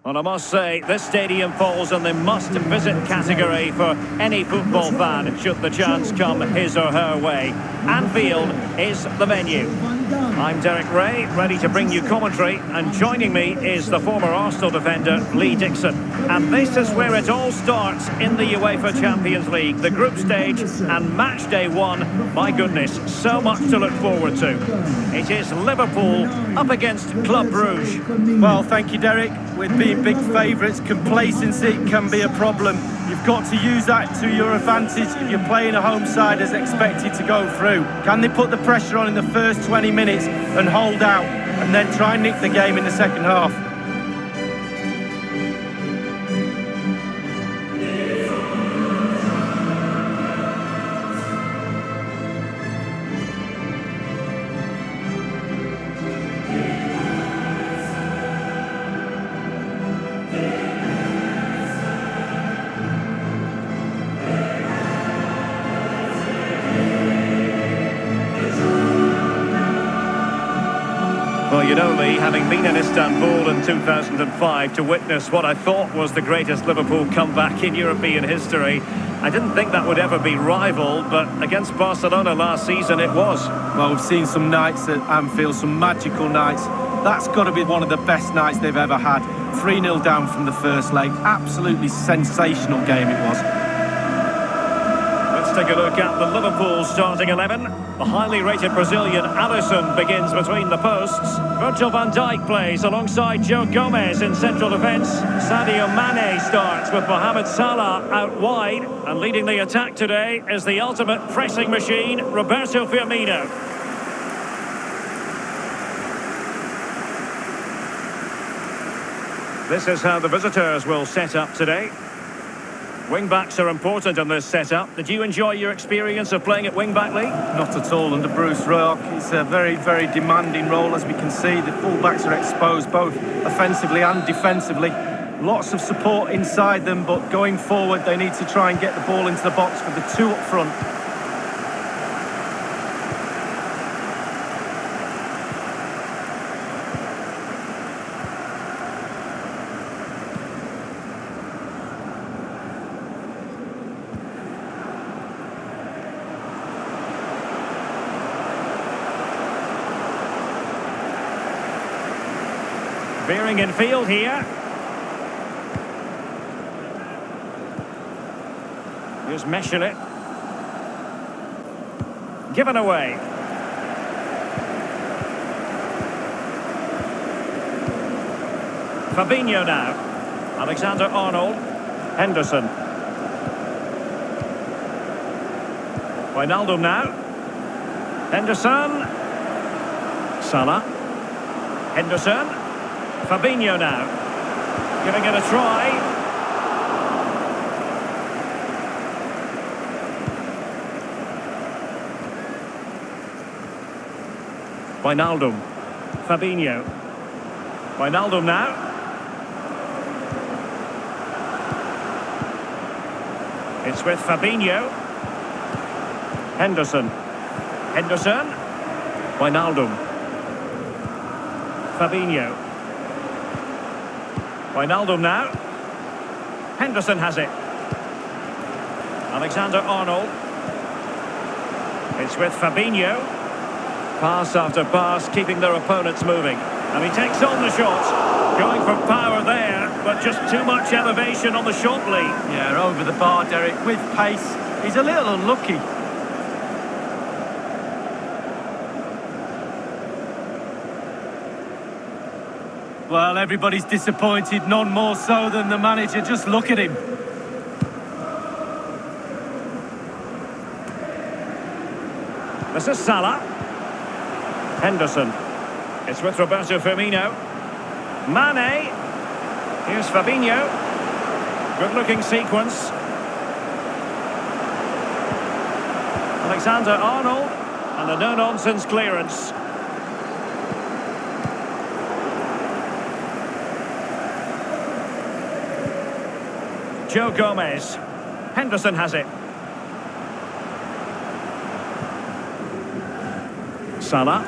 Well, I must say, this stadium falls in the must-visit category for any football fan should the chance come his or her way. Anfield is the venue. I'm Derek Ray, ready to bring you commentary, and joining me is the former Arsenal defender, Lee Dixon. And this is where it all starts in the Uefa Champions League, the group stage and match day one. My goodness, so much to look forward to. It is Liverpool up against Club Brugge. Well, thank you, Derek. With being big favourites, complacency can be a problem. You've got to use that to your advantage if you're playing a home side as expected to go through. Can they put the pressure on in the first 20 minutes and hold out, and then try and nick the game in the second half? Well, you know, Lee, having been in Istanbul in 2005 to witness what I thought was the greatest Liverpool comeback in European history, I didn't think that would ever be rivaled, but against Barcelona last season it was. Well, we've seen some nights at Anfield, some magical nights. That's got to be one of the best nights they've ever had. 3-0 down from the first leg. Absolutely sensational game it was. Let's take a look at the Liverpool starting 11. The highly rated Brazilian Alisson begins between the posts. Virgil van Dijk plays alongside Joe Gomez in central defence. Sadio Mane starts with Mohamed Salah out wide. And leading the attack today is the ultimate pressing machine, Roberto Firmino. This is how the visitors will set up today. Wing-backs are important in this setup. Did you enjoy your experience of playing at wing-back, Lee? Not at all under Bruce Rock. It's a very, very demanding role, as we can see. The full-backs are exposed both offensively and defensively. Lots of support inside them, but going forward they need to try and get the ball into the box for the two up front. Veering in field here. Here's Meshelet. Given away. Fabinho now. Alexander-Arnold. Henderson. Wijnaldum now. Henderson. Salah. Henderson. Fabinho now, giving it a try. Wijnaldum, Fabinho. Wijnaldum now. It's with Fabinho. Henderson. Henderson. Wijnaldum. Fabinho. Wijnaldum now. Henderson has it. Alexander-Arnold. It's with Fabinho. Pass after pass, keeping their opponents moving. And he takes on the shot. Going for power there, but just too much elevation on the shot, Lee. Yeah, over the bar, Derek, with pace. He's a little unlucky. Well, everybody's disappointed, none more so than the manager. Just look at him. This is Salah. Henderson. It's with Roberto Firmino. Mane. Here's Fabinho. Good-looking sequence. Alexander-Arnold. And a no-nonsense clearance. Joe Gomez. Henderson has it. Salah.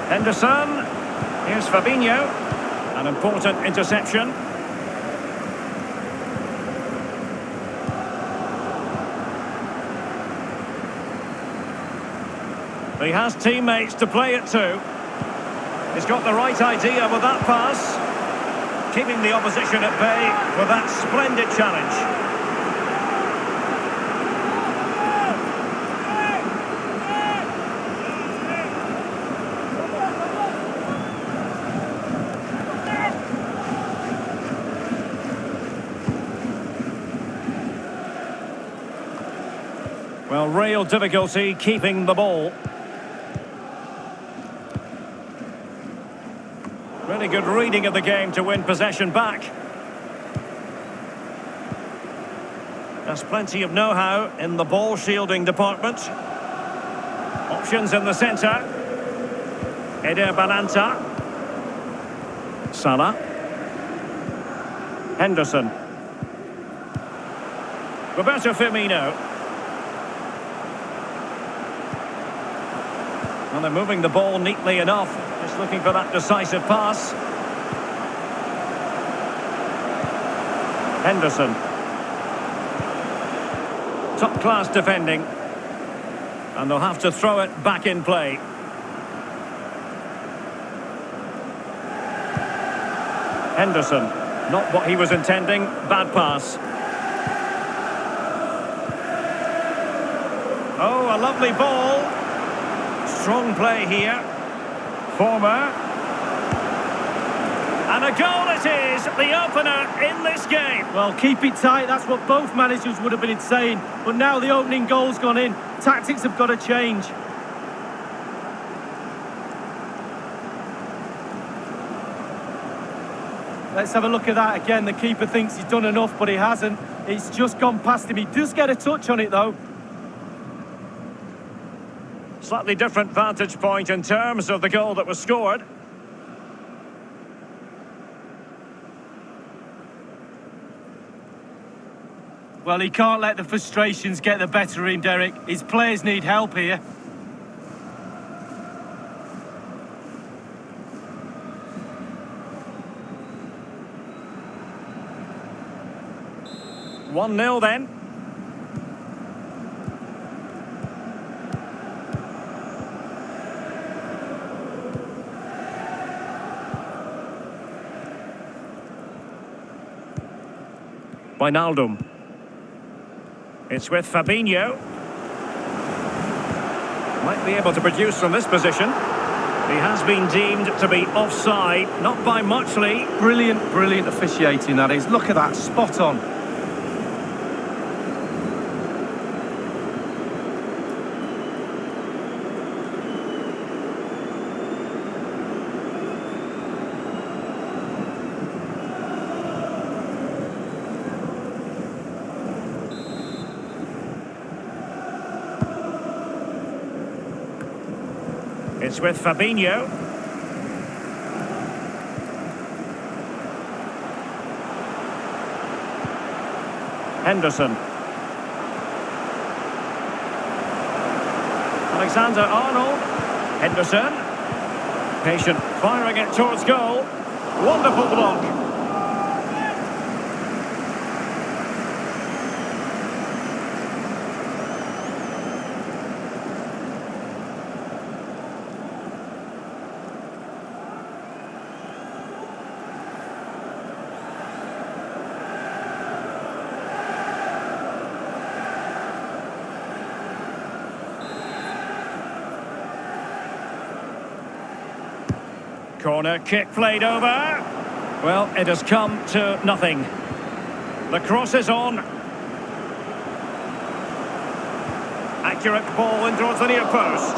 Henderson. Here's Fabinho. An important interception. He has teammates to play it to. He's got the right idea with that pass. Keeping the opposition at bay with that splendid challenge. Well, real difficulty keeping the ball. Really good reading of the game to win possession back. There's plenty of know-how in the ball shielding department. Options in the centre. Eder Bananta. Salah. Henderson. Roberto Firmino. Well, they're moving the ball neatly enough. Just looking for that decisive pass. Henderson. Top-class defending. And they'll have to throw it back in play. Henderson. Not what he was intending. Bad pass. Oh, a lovely ball. Strong play here. Former. And a goal it is, the opener in this game. Well, keep it tight, that's what both managers would have been saying. But now the opening goal's gone in. Tactics have got to change. Let's have a look at that again. The keeper thinks he's done enough, but he hasn't. It's just gone past him. He does get a touch on it, though. Slightly different vantage point in terms of the goal that was scored. Well, he can't let the frustrations get the better of him, Derek. His players need help here. One 0 then. Wijnaldum. It's with Fabinho. Might be able to produce from this position. He has been deemed to be offside, not by much, Lee. Brilliant, brilliant officiating, that is. Look at that, spot on. It's with Fabinho. Henderson. Alexander-Arnold. Henderson. Patient, firing it towards goal. Wonderful block. Corner kick played over. Well, it has come to nothing. The cross is on. Accurate ball in towards the near post.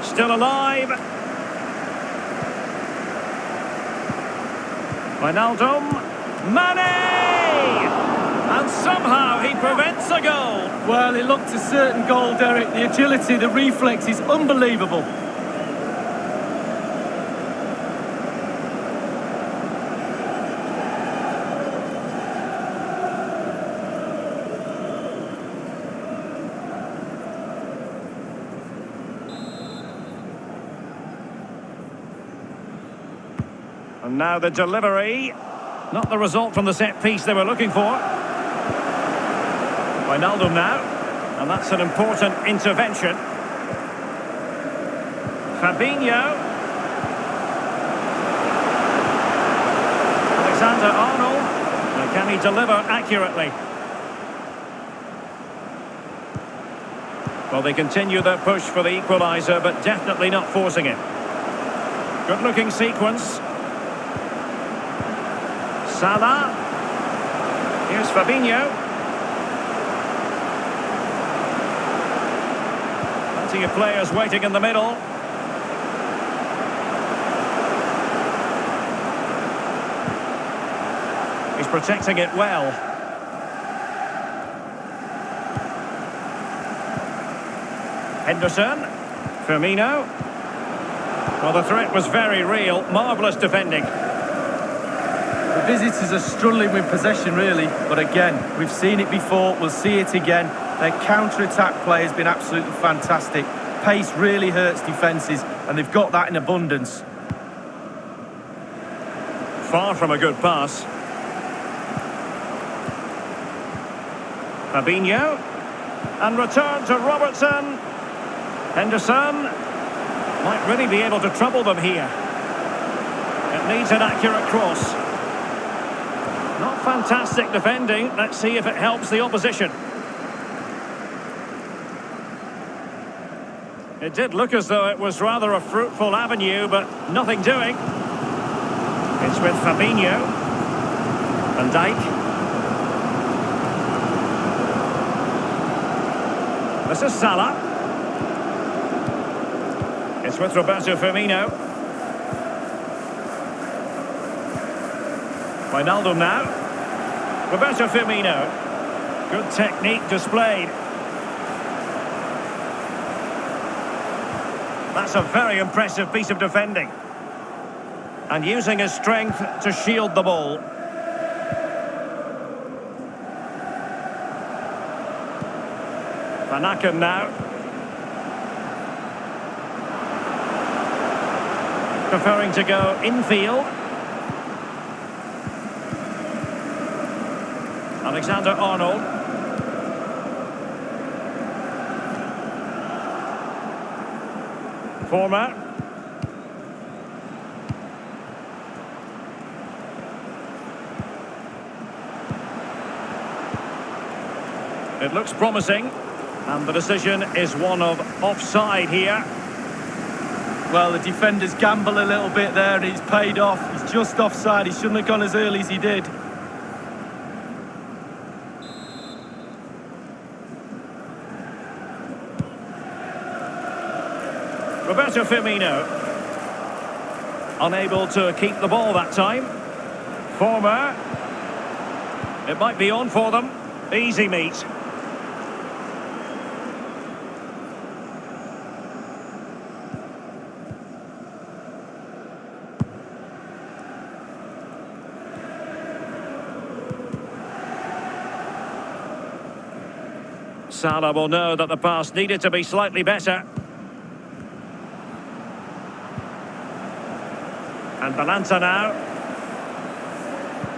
Still alive. Wijnaldum. Mane! And somehow he prevents a goal. Well, it looked a certain goal, Derek. The agility, the reflex is unbelievable. And now the delivery. Not the result from the set piece they were looking for. Wijnaldum now. And that's an important intervention. Fabinho. Alexander-Arnold. Now can he deliver accurately? Well, they continue their push for the equaliser, but definitely not forcing it. Good-looking sequence. Salah. Here's Fabinho. Plenty of players waiting in the middle. He's protecting it well. Henderson. Firmino. Well, the threat was very real. Marvellous defending. The visitors are struggling with possession, really. But again, we've seen it before. We'll see it again. Their counter-attack play has been absolutely fantastic. Pace really hurts defences, and they've got that in abundance. Far from a good pass. Fabinho. And return to Robertson. Henderson. Might really be able to trouble them here. It needs an accurate cross. Not fantastic defending. Let's see if it helps the opposition. It did look as though it was rather a fruitful avenue, but nothing doing. It's with Fabinho. Van Dijk. This is Salah. It's with Roberto Firmino. Wijnaldum now. Roberto Firmino. Good technique displayed. That's a very impressive piece of defending. And using his strength to shield the ball. Van Aken now. Preferring to go infield. Alexander-Arnold. Former. It looks promising, and the decision is one of offside here. Well, the defenders gamble a little bit there, and it's paid off. He's just offside. He shouldn't have gone as early as he did. Roberto Firmino. Unable to keep the ball that time. Former. It might be on for them. Easy meet. Salah will know that the pass needed to be slightly better. And Balanta now.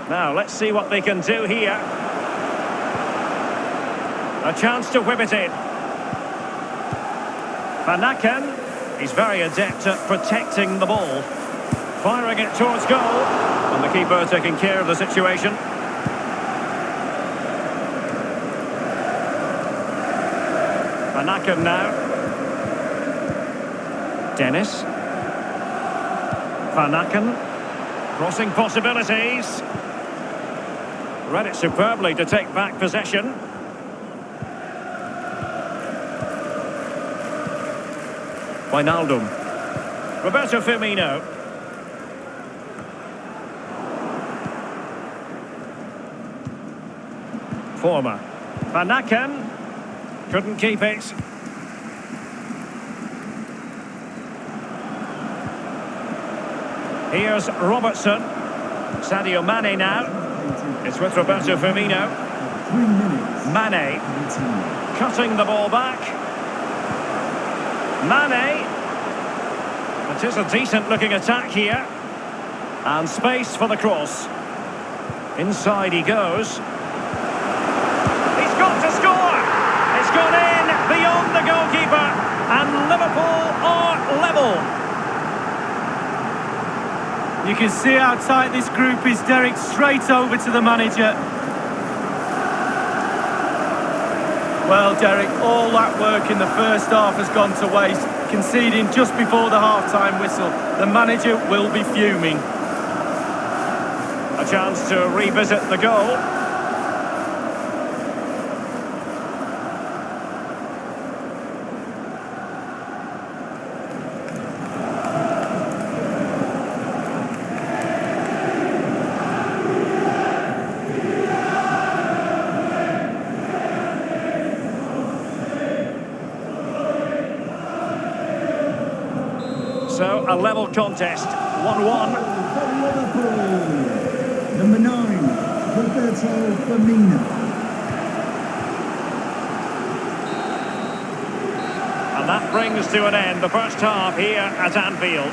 Now, let's see what they can do here. A chance to whip it in. Van Aken. He's very adept at protecting the ball. Firing it towards goal. And the keeper taking care of the situation. Van Aken now. Dennis. Van Aken. Crossing possibilities. Read it superbly to take back possession. Wijnaldum. Roberto Firmino. Former. Van Aken. Couldn't keep it. Here's Robertson. Sadio Mane now. It's with Roberto Firmino. Mane. Cutting the ball back. Mane. It is a decent looking attack here. And space for the cross. Inside he goes. He's got to score! It's gone in beyond the goalkeeper. And Liverpool are level. You can see how tight this group is, Derek. Straight over to the manager. Well, Derek, all that work in the first half has gone to waste. Conceding just before the half-time whistle. The manager will be fuming. A chance to revisit the goal. So, a level contest, 1-1. Number 9, Roberto Firmino. And that brings to an end the first half here at Anfield.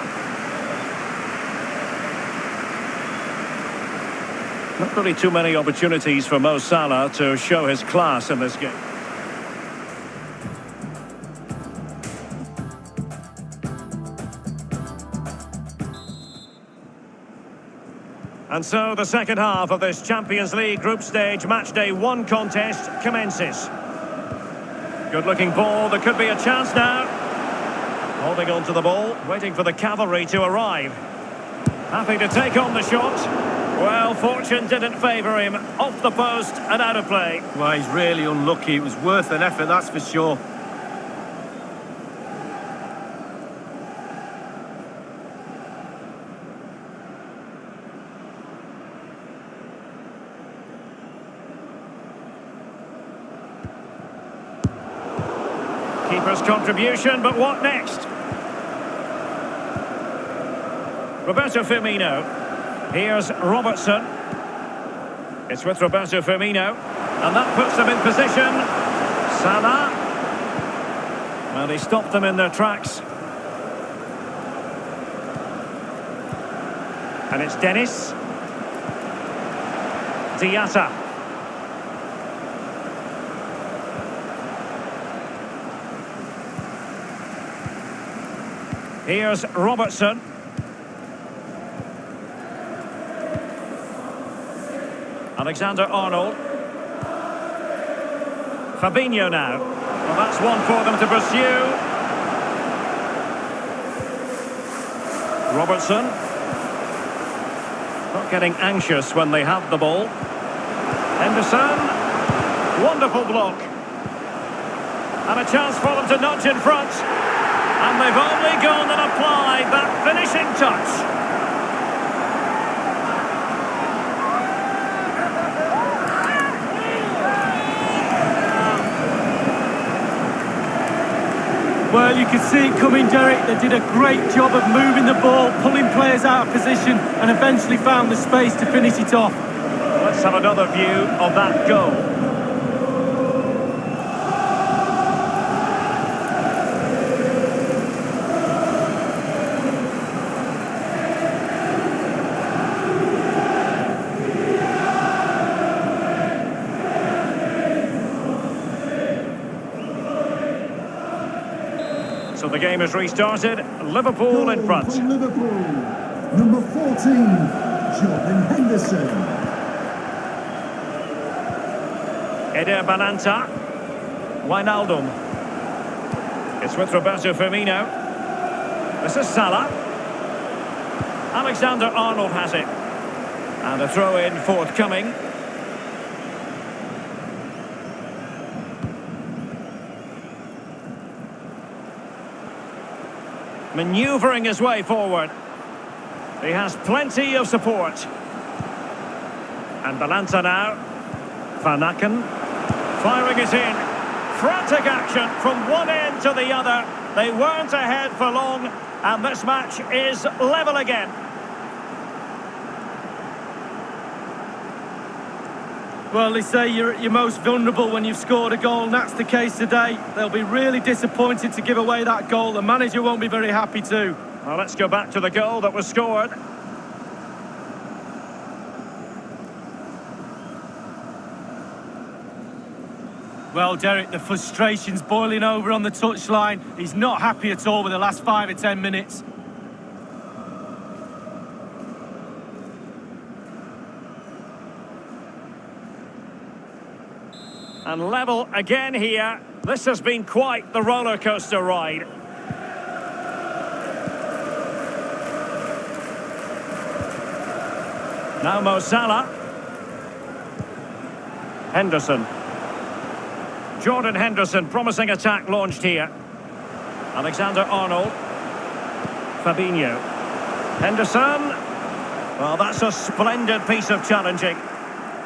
Not really too many opportunities for Mo Salah to show his class in this game. And so the second half of this Champions League group stage matchday 1 contest commences. Good looking ball, there could be a chance now. Holding on to the ball, waiting for the cavalry to arrive. Happy to take on the shot. Well, fortune didn't favour him. Off the post and out of play. Well, he's really unlucky. It was worth an effort, that's for sure. Keeper's contribution, but what next? Roberto Firmino. Here's Robertson. It's with Roberto Firmino. And that puts them in position. Salah. Well, he stopped them in their tracks. And it's Dennis. Diatta. Here's Robertson. Alexander-Arnold. Fabinho now. Well, that's one for them to pursue. Robertson. Not getting anxious when they have the ball. Henderson. Wonderful block. And a chance for them to nudge in front. And they've only gone and applied that finishing touch. Well, you can see it coming, Derek. They did a great job of moving the ball, pulling players out of position, and eventually found the space to finish it off. Let's have another view of that goal. So the game has restarted. Liverpool in front. For Liverpool, number 14, Jordan Henderson. Eder Balanta. Wijnaldum. It's with Roberto Firmino. This is Salah. Alexander-Arnold has it. And a throw-in forthcoming. Manoeuvring his way forward. He has plenty of support. And Balanta now. Van Aken. Firing it in. Frantic action from one end to the other. They weren't ahead for long. And this match is level again. Well, they say you're at your most vulnerable when you've scored a goal, and that's the case today. They'll be really disappointed to give away that goal. The manager won't be very happy too. Well, let's go back to the goal that was scored. Well, Derek, the frustration's boiling over on the touchline. He's not happy at all with the last 5 or 10 minutes. And level again here. This has been quite the roller coaster ride. Now Mo Salah. Henderson. Jordan Henderson, promising attack launched here. Alexander-Arnold. Fabinho. Henderson. Well, that's a splendid piece of challenging.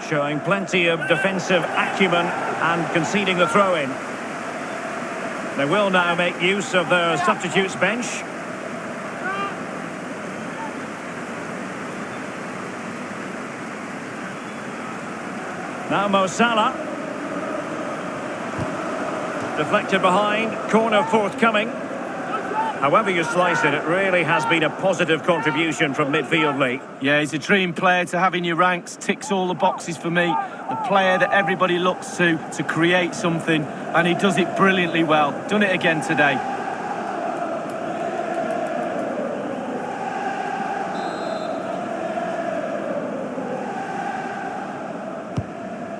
Showing plenty of defensive acumen and conceding the throw-in. They will now make use of their substitutes bench. Now Mo Salah. Deflected behind, corner forthcoming. However you slice it, it really has been a positive contribution from midfield, Lee. Yeah, he's a dream player to have in your ranks, ticks all the boxes for me. The player that everybody looks to create something, and he does it brilliantly well. Done it again today.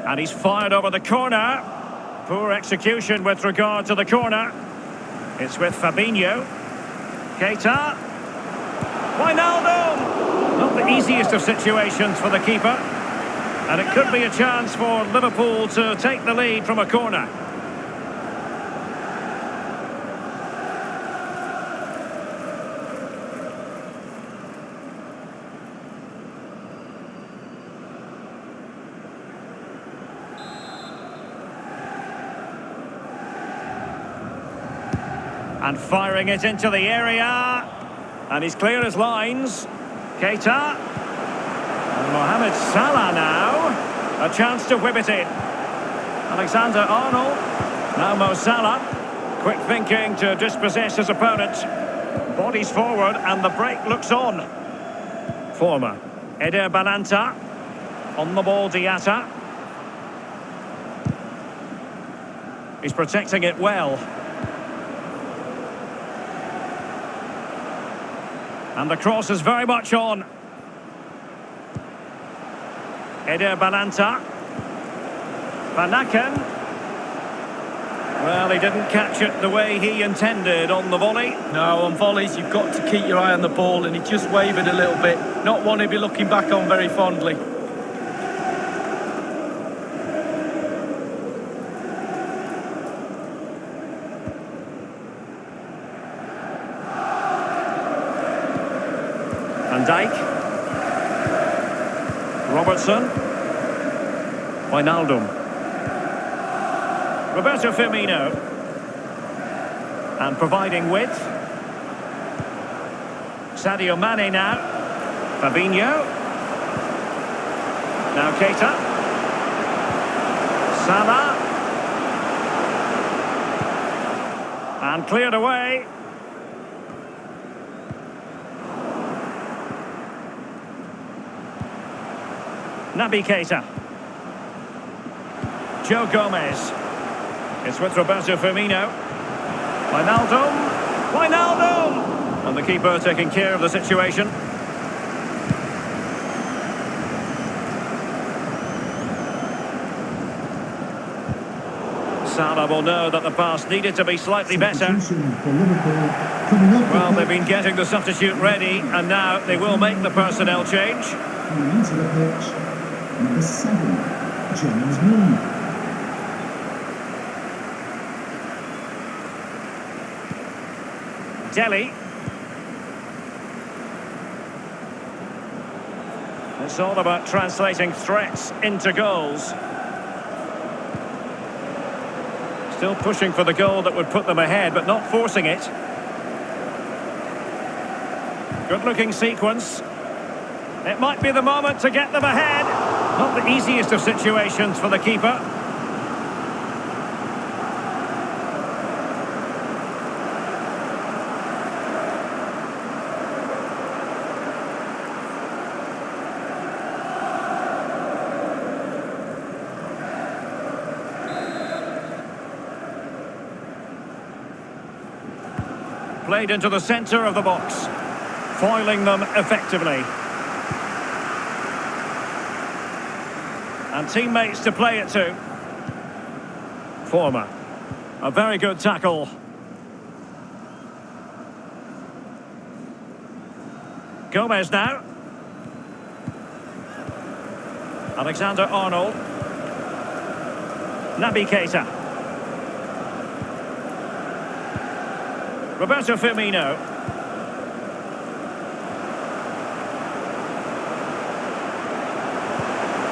And he's fired over the corner. Poor execution with regard to the corner. It's with Fabinho. Keita. Wijnaldum. Not the easiest of situations for the keeper. And it could be a chance for Liverpool to take the lead from a corner. And firing it into the area. And he's clear as lines. Keita. And Mohamed Salah now. A chance to whip it in. Alexander-Arnold. Now Mo Salah. Quick thinking to dispossess his opponent. Bodies forward and the break looks on. Former. Eder Balanta. On the ball, Diatta. He's protecting it well. And the cross is very much on. Eder Balanta. Van Aken. Well, he didn't catch it the way he intended on the volley. No, on volleys, you've got to keep your eye on the ball, and he just wavered a little bit. Not one he'd be looking back on very fondly. Van Dijk. Robertson. Wijnaldum. Roberto Firmino. And providing width. Sadio Mane now. Fabinho. Now Keita. Salah. And cleared away. Naby Keita. Joe Gomez. It's with Roberto Firmino. Wijnaldum! And the keeper taking care of the situation. Salah will know that the pass needed to be slightly better. Well, they've been getting the substitute ready, and now they will make the personnel change. Coming into the pitch, number 7, James Milner. Delhi. It's all about translating threats into goals. Still pushing for the goal that would put them ahead, but not forcing it. Good-looking sequence. It might be the moment to get them ahead. Not the easiest of situations for the keeper. Played into the centre of the box, foiling them effectively. And teammates to play it to. Former. A very good tackle. Gomez now. Alexander-Arnold. Naby Keita. Roberto Firmino.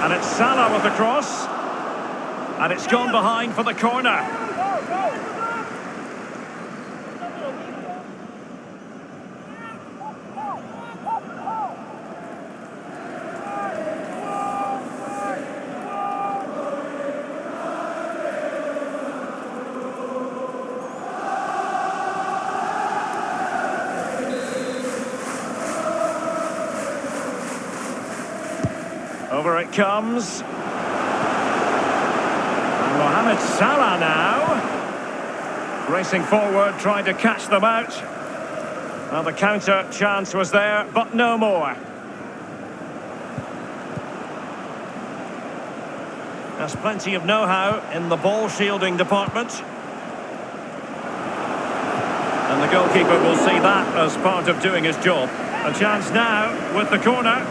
And it's Salah with the cross. And it's gone behind for the corner. Over it comes. And Mohamed Salah now. Racing forward, trying to catch them out. Well, the counter chance was there, but no more. There's plenty of know-how in the ball shielding department. And the goalkeeper will see that as part of doing his job. A chance now with the corner.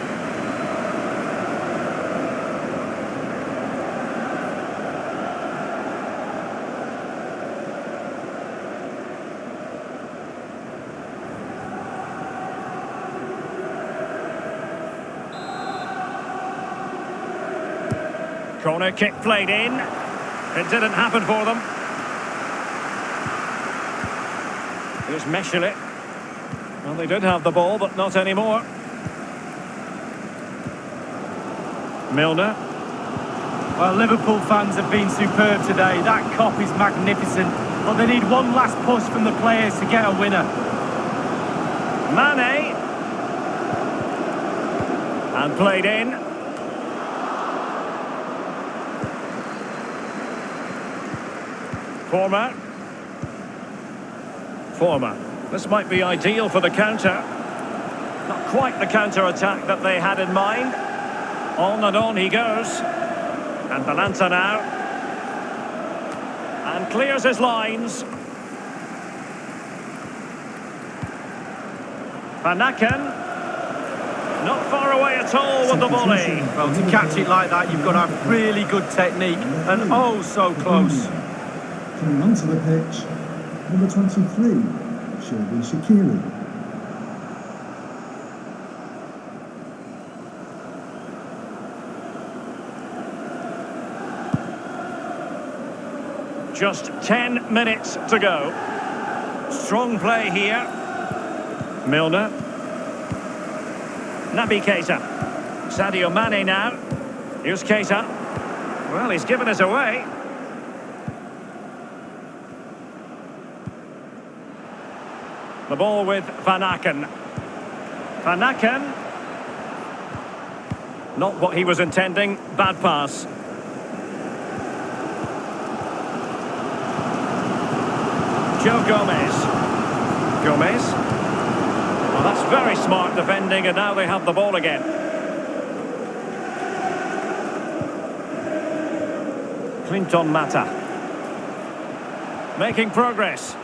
Corner kick played in. It didn't happen for them. Here's Meshelet. Well, they did have the ball, but not anymore. Milner. Well, Liverpool fans have been superb today. That cop is magnificent. But they need one last push from the players to get a winner. Mane. And played in. Former. This might be ideal for the counter. Not quite the counter-attack that they had in mind. On and on he goes. And Balanta now. And clears his lines. Van Aken. Not far away at all with the volley. Well, to catch it like that, you've got to have really good technique. And oh, so close. Coming onto the pitch, number 23, Shelby Shaqiri. Just 10 minutes to go. Strong play here. Milner. Naby Keita. Sadio Mane now. Here's Keita. Well, he's given us away. The ball with Van Aken. Van Aken. Not what he was intending. Bad pass. Joe Gomez. Gomez. Well, that's very smart defending, and now they have the ball again. Clinton Mata. Making progress.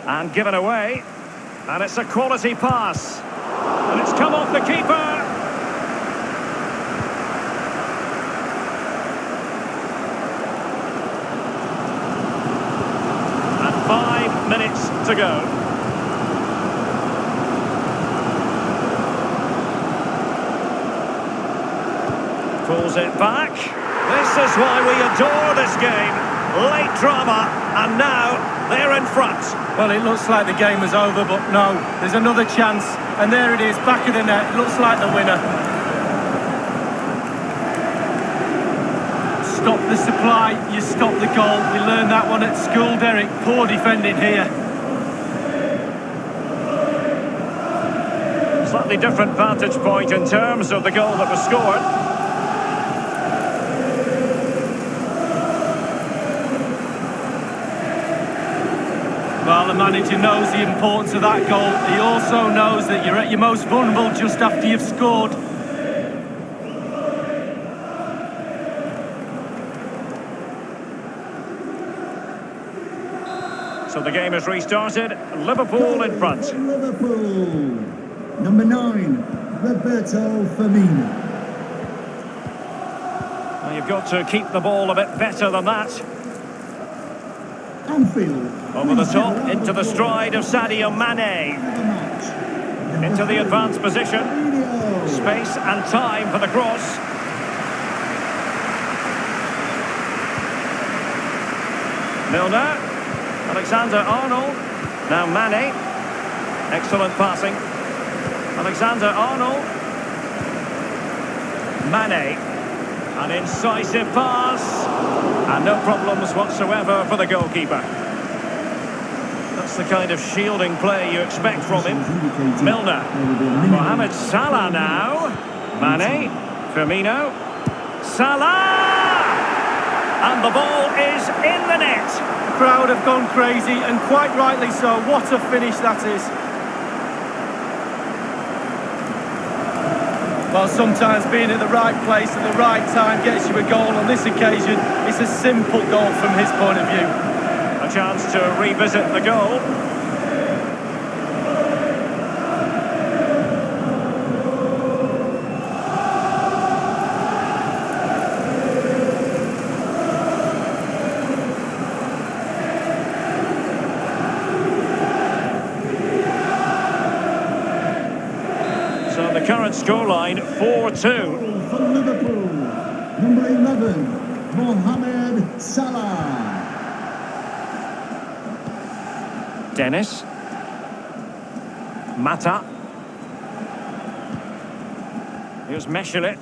And given away. And it's a quality pass. And it's come off the keeper. And 5 minutes to go. Pulls it back. This is why we adore this game. Late drama, and now they're in front. Well, it looks like the game was over, but no, there's another chance, and there it is, back of the net. It looks like the winner. Stop the supply, you stop the goal. We learned that one at school, Derek. Poor defending here. Slightly different vantage point in terms of the goal that was scored. Well, the manager knows the importance of that goal. He also knows that you're at your most vulnerable just after you've scored. So the game has restarted. Liverpool in front. Liverpool. Number 9, Roberto Firmino. Well, you've got to keep the ball a bit better than that. Anfield. Over the top, into the stride of Sadio Mane. Into the advanced position. Space and time for the cross. Milner. Alexander-Arnold. Now Mane. Excellent passing. Alexander-Arnold. Mane. An incisive pass. And no problems whatsoever for the goalkeeper. That's the kind of shielding play you expect from him. Milner. Mohamed Salah now. Mane. Firmino. Salah! And the ball is in the net. The crowd have gone crazy, and quite rightly so. What a finish that is. Well, sometimes being at the right place at the right time gets you a goal. On this occasion, it's a simple goal from his point of view. A chance to revisit the goal. So the current scoreline 4-2. For Liverpool, number 11, Mohamed Salah. Dennis. Mata. Here's Meshelet.